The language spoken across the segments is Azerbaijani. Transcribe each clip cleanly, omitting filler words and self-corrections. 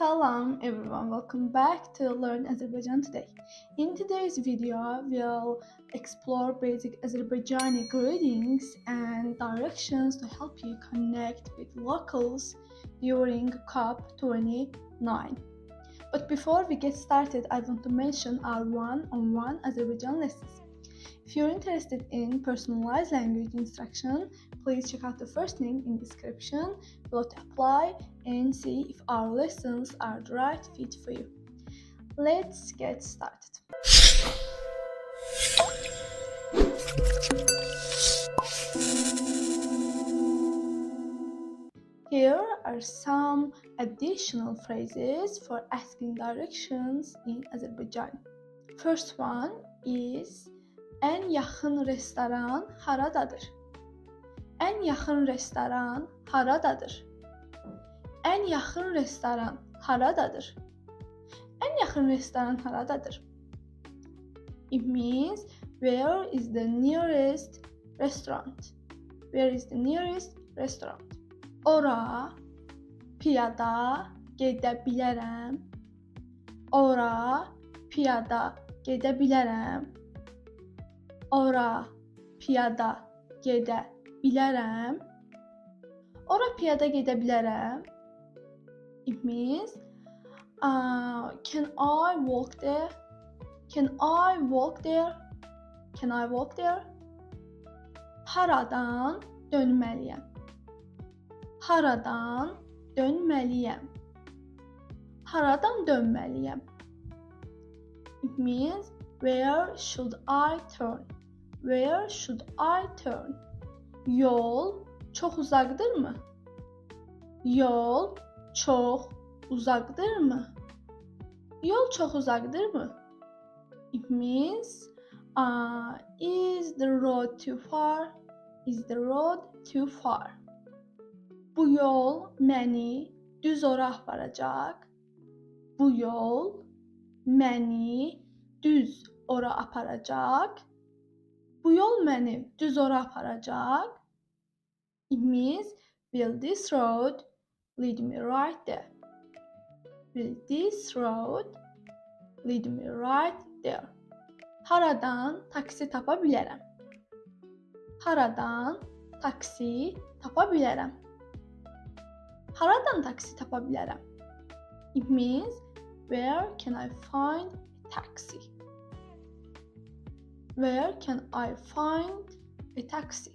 Salam everyone, welcome back to Learn Azerbaijan today. In today's video, we'll explore basic Azerbaijani greetings and directions to help you connect with locals during COP29. But before we get started, I want to mention our one-on-one Azerbaijan lessons. If you're interested in personalized language instruction, please check out the first link in the description below to apply and see if our lessons are the right fit for you. Let's get started. Here are some additional phrases for asking directions in Azerbaijani. First one is en yaxın restoran haradadır? En yaxın restoran haradadır? En yaxın restoran haradadır? En yaxın restoran haradadır? It means where is the nearest restaurant? Where is the nearest restaurant? Ora piyada gedə bilərəm. Ora piyada gedə bilərəm. Ora piyada gedə bilərəm. Ora piyada gedə bilərəm. It means can I walk there? Can I walk there? Can I walk there? Haradan dönməliyəm? Haradan dönməliyəm? Haradan dönməliyəm? It means where should I turn? Where should I turn? Yol çox uzaqdırmı? Yol çox uzaqdırmı? Yol çox uzaqdırmı? It means is the road too far? Is the road too far? Bu yol məni düz ora aparacaq. Bu yol məni düz ora aparacaq. Bu yol məni düz ora aparacaq. It means will this road lead me right there? Will this road lead me right there? Haradan taksi tapa bilərəm? Haradan taksi tapa bilərəm? Haradan taksi tapa bilərəm? It means where can I find a taxi? Where can I find a taxi?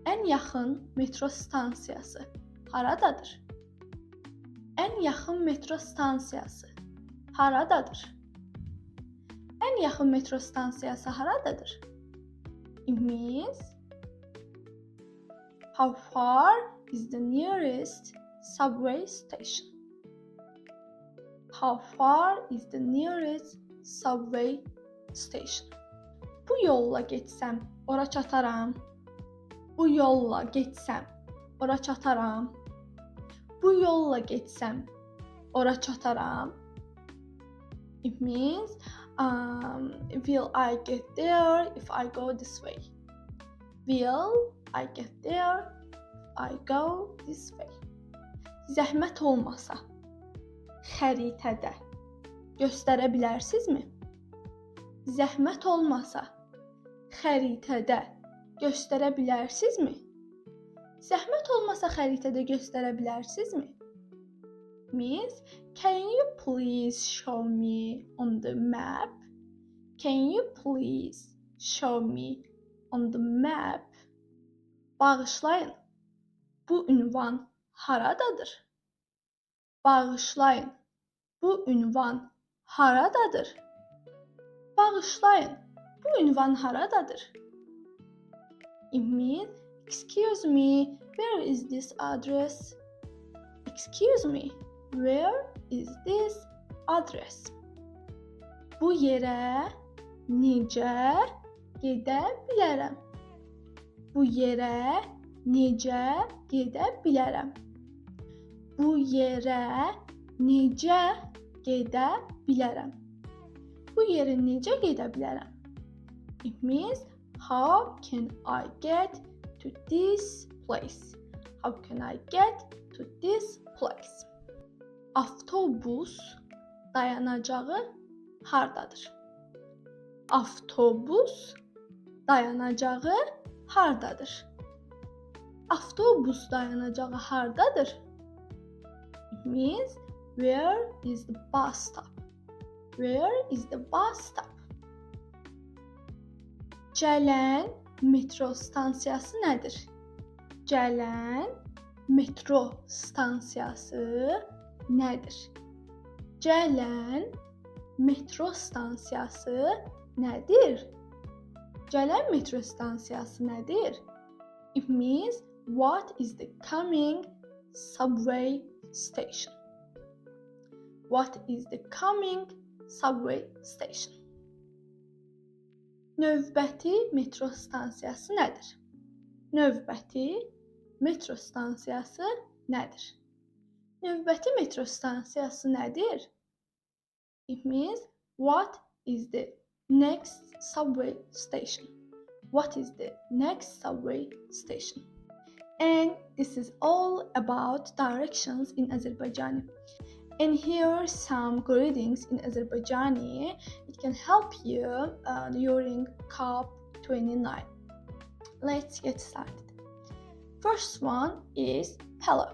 En yaxın metro stansiyası haradadır? En yaxın metro stansiyası haradadır? En yaxın metro stansiyası haradadır? It means how far is the nearest subway station? How far is the nearest subway station? Bu yolla getsəm, ora çataram. Bu yolla getsəm, ora çataram. Bu yolla getsəm, ora çataram. It means will I get there if I go this way? Will I get there if I go this way? Zəhmət olmasa, xəritədə göstərə bilərsinizmi? Zəhmət olmasa, xəritədə göstərə bilərsinizmi? Zəhmət olmasa xəritədə göstərə bilərsinizmi? Means can you please show me on the map? Can you please show me on the map? Bağışlayın. Bu ünvan haradadır? Bağışlayın. Bu ünvan haradadır? Bağışlayın. Bu ünvan haradadır? It means excuse me, where is this address? Excuse me, where is this address? Bu yerə necə gedə bilərəm? Bu yerə necə gedə bilərəm? Bu yerə necə gedə bilərəm? Bu yerə necə gedə bilərəm? It means how can I get to this place? How can I get to this place? Avtobus dayanacağı hardadır? Avtobus dayanacağı hardadır? Avtobus dayanacağı hardadır? It means where is the bus stop? Where is the bus stop? Gələn metro stansiyası nədir? Gələn metro stansiyası nədir? Gələn metro stansiyası nədir? Gələn metro stansiyası nədir? It means what is the coming subway station? What is the coming subway station? Növbəti metro stansiyası nədir? Növbəti metro stansiyası nədir? Növbəti metro stansiyası nədir? It means what is the next subway station? What is the next subway station? And this is all about directions in Azerbaijani. And here are some greetings in Azerbaijani. It can help you during COP29. Let's get started. First one is hello.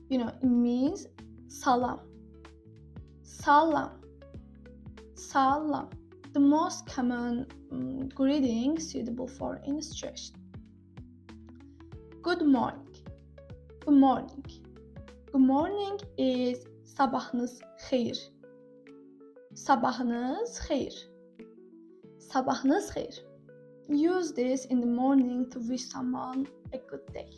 It means salam. Salam. Salam. The most common greeting suitable for any situation. Good morning. Good morning. Good morning is sabahınız xeyir. Sabahınız xeyir. Sabahınız xeyir. Use this in the morning to wish someone a good day.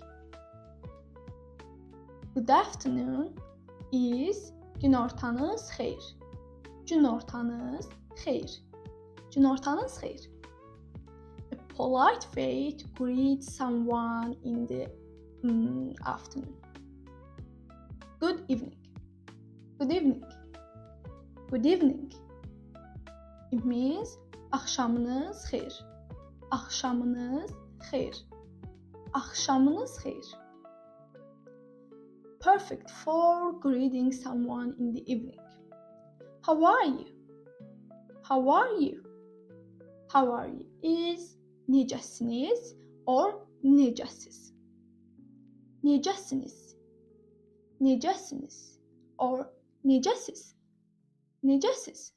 Good afternoon is günortanız xeyir. Günortanız xeyir. Günortanız xeyir. A polite way to greet someone in the afternoon. Good evening. Good evening. Good evening. It means axşamınız xeyir. Axşamınız xeyir. Axşamınız xeyir. Perfect for greeting someone in the evening. How are you? How are you? How are you is necəsiniz or necəsiz. Necəsiniz. Necəsiniz or necəsiz. Necəsiz.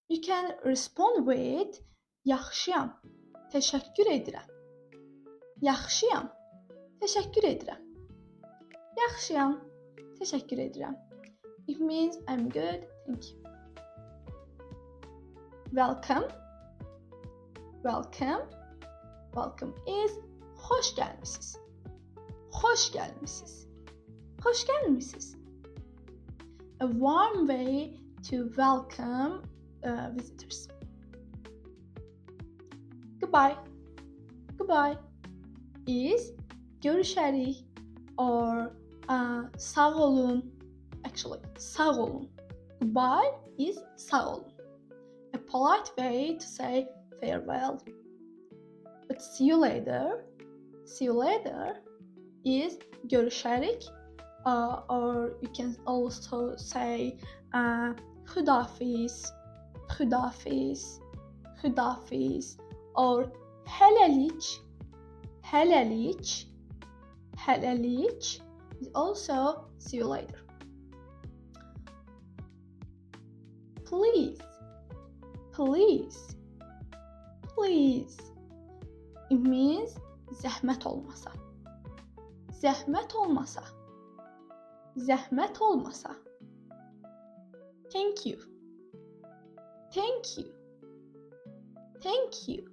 You can respond with yaxşıyam, təşəkkür edirəm. Yaxşıyam, təşəkkür edirəm. Yaxşıyam, təşəkkür edirəm. It means I'm good, thank you. Welcome. Welcome. Welcome is xoş gəlmisiniz. Xoş gəlmisiniz. Xoş gəlmisiniz. A warm way to welcome visitors. Goodbye. Goodbye is görüşərik or sağ olun. Actually, sağ olun. Goodbye is sağ olun. A polite way to say farewell. But see you later. See you later is görüşərik. Or you can also say Xudafiz, Xudafiz, Xudafiz, or hələlik, hələlik, hələlik is also see you later. Please, please, please. It means zəhmət olmasa. Zəhmət olmasa. Zəhmət olmasa. Thank you. Thank you. Thank you.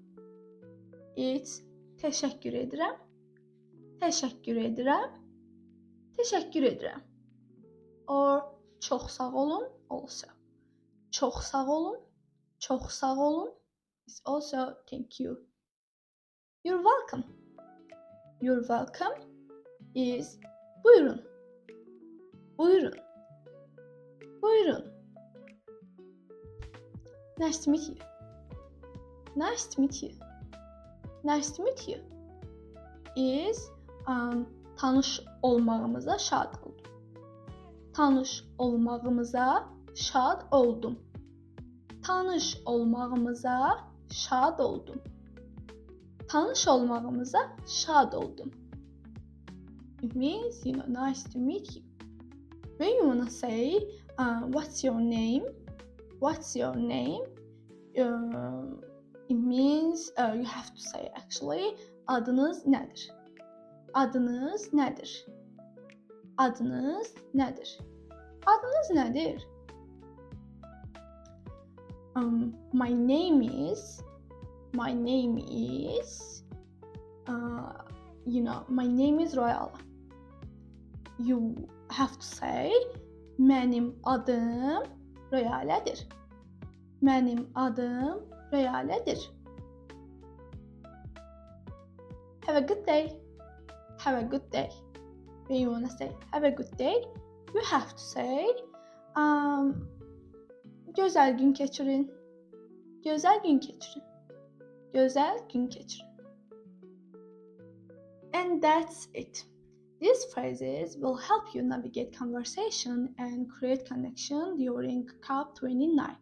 It's təşəkkür edirəm. Təşəkkür edirəm. Təşəkkür edirəm. Or çox sağ olun also. Çox sağ olun. Çox sağ olun is also thank you. You're welcome. You're welcome is buyurun. Buyurun. Buyurun. Nice to meet you. Nice to meet you. Nice to meet you is tanış olmağımıza şad oldum. Tanış olmağımıza şad oldum. Tanış olmağımıza şad oldum. Tanış olmağımıza şad oldum. It means, nice to meet you. When you wanna say, what's your name? What's your name? It means you have to say actually, adınız nedir? Adınız nedir? Adınız nedir? Adınız nedir? My name is, my name is Royal. You have to say, mənim adım Royalədir. Mənim adım Royalədir. Have a good day. Have a good day. When you want to say have a good day, you have to say gözəl gün keçirin. Gözəl gün keçirin. Gözəl gün keçirin. And that's it. These phrases will help you navigate conversation and create connection during COP29.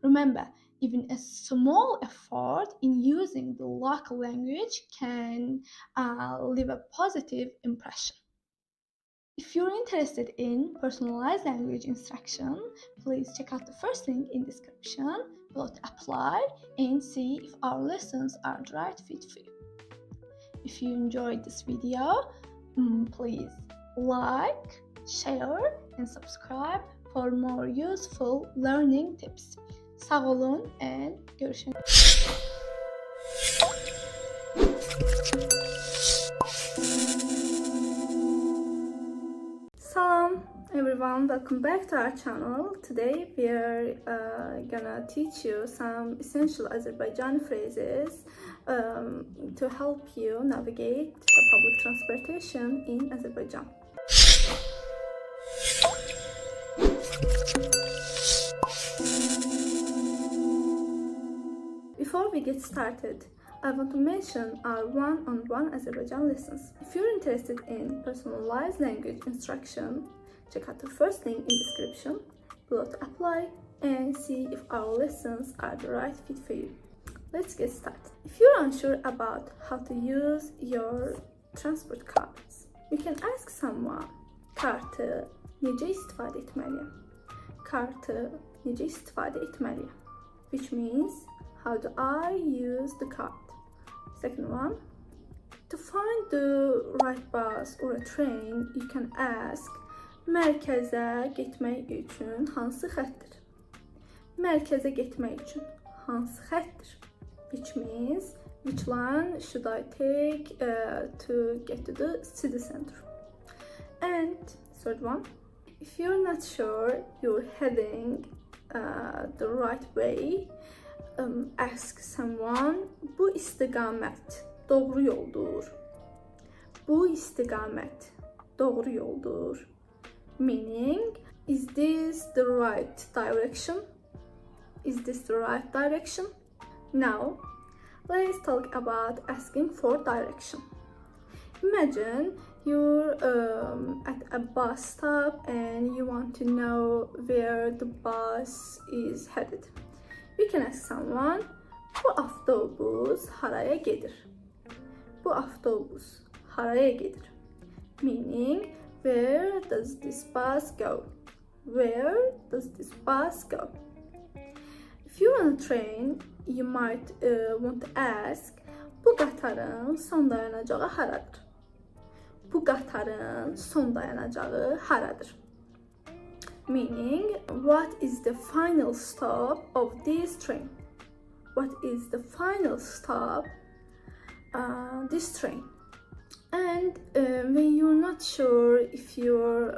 Remember, even a small effort in using the local language can leave a positive impression. If you're interested in personalized language instruction, please check out the first link in description below to apply and see if our lessons are the right fit for you. If you enjoyed this video, please like, share and subscribe for more useful learning tips. Sağ olun and görüşürüz. Salam everyone, welcome back to our channel. Today we are gonna teach you some essential Azerbaijani phrases to help you navigate the public transportation in Azerbaijan. Before we get started, I want to mention our one-on-one Azerbaijan lessons. If you're interested in personalized language instruction, check out the first link in description below to apply and see if our lessons are the right fit for you. Let's get started. If you're unsure about how to use your transport cards, you can ask someone, kartı necə istifadə etməliyəm? Kartı necə istifadə etməliyəm? Which means, how do I use the card? Second one, to find the right bus or a train, you can ask, mərkəzə getmək üçün hansı xəttdir? Mərkəzə getmək üçün hansı xəttdir? Which means, which line should I take to get to the city center? And third one, if you're not sure you're heading the right way, ask someone, bu istiqamət doğru yoldur. Bu istiqamət doğru yoldur. Meaning, is this the right direction? Is this the right direction? Now, let's talk about asking for direction. Imagine you're at a bus stop and you want to know where the bus is headed. You can ask someone, bu avtobus haraya gedir? Bu avtobus haraya gedir? Meaning, where does this bus go? Where does this bus go? If you're on a train, you might want to ask, bu qatarın son dayanacağı haradır? Bu qatarın son dayanacağı haradır? Meaning, what is the final stop of this train? What is the final stop this train? And when you're not sure if you're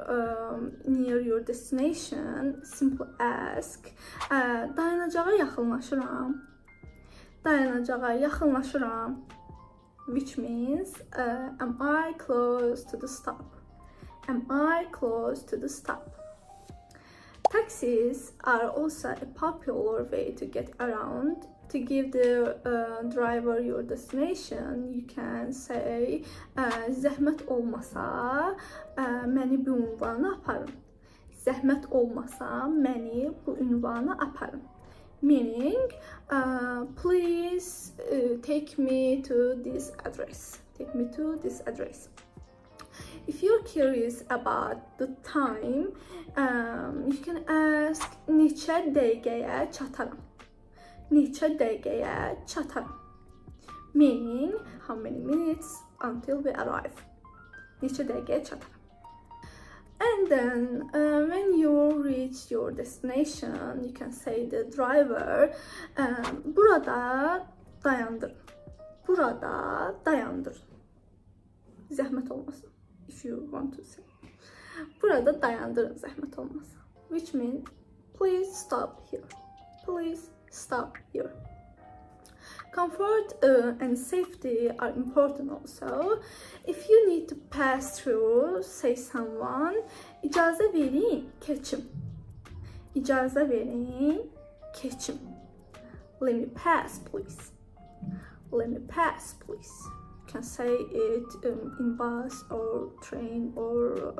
near your destination, simply ask, dayanacağa yaxınlaşıram. Dayanacağa yaxınlaşıram. Which means, am I close to the stop? Am I close to the stop? Taxis are also a popular way to get around. To give the driver your destination, you can say, zəhmət olmasa, məni bu ünvana aparın. zəhmət olmasa məni bu ünvana aparın. Meaning, please take me to this address. Take me to this address. If you're curious about the time, you can ask neçə dəqiqəyə çataram. Neçə dəqiqəyə çataram. Meaning, how many minutes until we arrive. Neçə dəqiqəyə çataram. And then when you reach your destination, you can say the driver, burada dayandırın. Burada dayandırın. Zəhmət olmasın. If you want to say. Burada dayandırın, zəhmət olmasın. Which means, please stop here. Please stop here. Comfort and safety are important also. If you need to pass through, say someone, icazə verin, keçim. İcazə verin, keçim. Let me pass, please. Let me pass, please. You can say it in bus or train or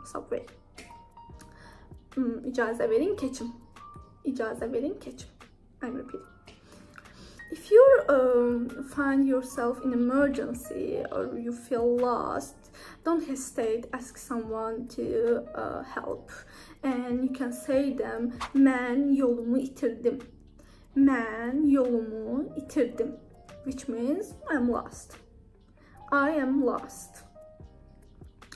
subway. İcazə verin, keçim. İcazə verin, keçim. I'm repeating. If you find yourself in emergency or you feel lost, don't hesitate, ask someone to help. And you can say them, mən yolumu itirdim. Mən yolumu itirdim. Which means I'm lost. I am lost.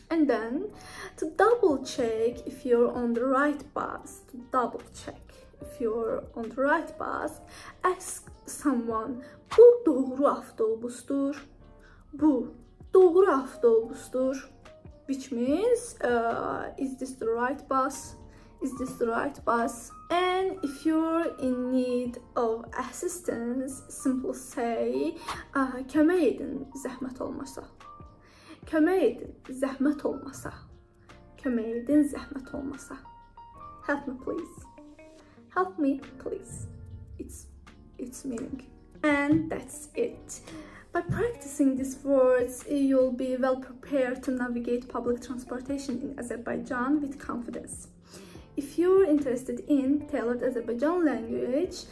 And then to double check if you're on the right bus, to double check. If you're on the right bus, ask someone, bu doğru avtobusdur. Bu doğru avtobusdur. Which means, is this the right bus? Is this the right bus? And if you're in need of assistance, simply say, kömək edin, zəhmət olmasa. Kömək edin, zəhmət olmasa. Kömək edin, zəhmət olmasa. Help me, please. Help me, please. Its meaning. And that's it. By practicing these words, you'll be well prepared to navigate public transportation in Azerbaijan with confidence. If you're interested in tailored Azerbaijan language,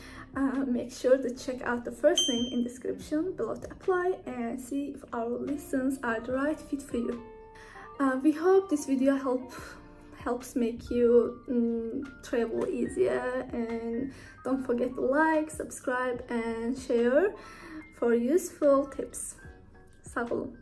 make sure to check out the first link in the description below to apply and see if our lessons are the right fit for you. We hope this video helps make you travel easier, and don't forget to like, subscribe and share for useful tips. Sağ olun.